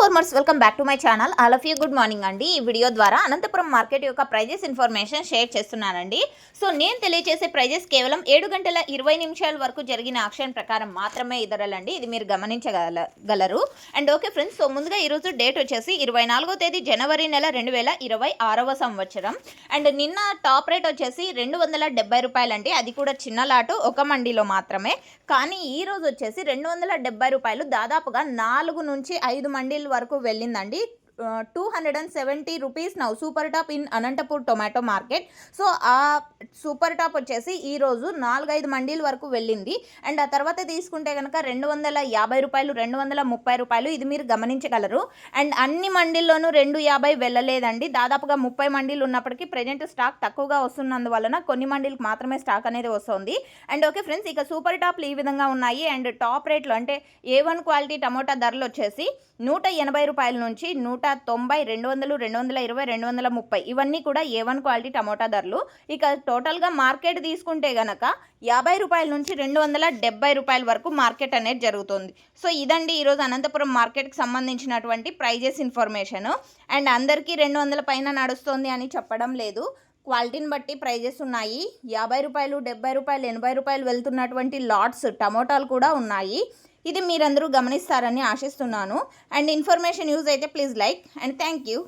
Farmers welcome back to my channel. All of you good morning అండి. ఈ video ద్వారా Anantapuram market యొక్క prices information share చేస్తున్నానండి. So నేను తెలియజేసే ప్రైజెస్ కేవలం 7 గంటల 20 నిమిషాల వరకు జరిగిన ఆక్షన్ ప్రకారం మాత్రమే ఇదరలండి. ఇది మీరు గమనించగలరు. అండ్ ఓకే ఫ్రెండ్స్, సో ముందుగా ఈరోజు డేట్ వచ్చేసి 24వ తేదీ జనవరి నెల 2026వ సంవత్సరం. అండ్ నిన్న టాప్ రేట్ వచ్చేసి 270 రూపాయలండి. అది కూడా చిన్న లాటు ఒక మండీలో మాత్రమే. కానీ ఈ రోజు వచ్చేసి 270 రూపాయలు దాదాపుగా 4 నుంచి 5 మండీల వరకు వెళ్ళిందండి. 270 rupees now super top in Anantapur tomato market. So ఆ సూపర్ టాప్ వచ్చేసి ఈరోజు 4-5 మండీల వరకు వెళ్ళింది. అండ్ ఆ తర్వాత తీసుకుంటే కనుక 250 రూపాయలు, 230 రూపాయలు, ఇది మీరు గమనించగలరు. అండ్ అన్ని మండీల్లోనూ 250 వెళ్ళలేదండి. దాదాపుగా 30 మండీలు ఉన్నప్పటికీ ప్రజెంట్ స్టాక్ తక్కువగా వస్తున్నందువలన కొన్ని మండీలకు మాత్రమే స్టాక్ అనేది వస్తుంది. అండ్ ఓకే ఫ్రెండ్స్, ఇక సూపర్ టాప్లు ఈ విధంగా ఉన్నాయి. అండ్ టాప్ రేట్లు అంటే A1 క్వాలిటీ టమోటా ధరలు వచ్చేసి 180 రూపాయల నుంచి 190, 200, 220, 230 ఇవన్నీ కూడా A1 క్వాలిటీ టమోటా ధరలు. ఇక టోటల్గా మార్కెట్ తీసుకుంటే గనక 50 రూపాయల నుంచి 270 రూపాయల వరకు మార్కెట్ అనేది జరుగుతుంది. సో ఇదండి ఈరోజు అనంతపురం మార్కెట్కి సంబంధించినటువంటి ప్రైజెస్ ఇన్ఫర్మేషన్. అండ్ అందరికీ 200 పైన నడుస్తుంది అని చెప్పడం లేదు. క్వాలిటీని బట్టి ప్రైజెస్ ఉన్నాయి. 50 రూపాయలు, 70 రూపాయలు, 80 రూపాయలు వెళ్తున్నటువంటి లాట్స్ టమోటాలు కూడా ఉన్నాయి. ఇది మీరందరూ గమనిస్తారని ఆశిస్తున్నాను. అండ్ ఇన్ఫర్మేషన్ యూజ్ అయితే please like and thank you.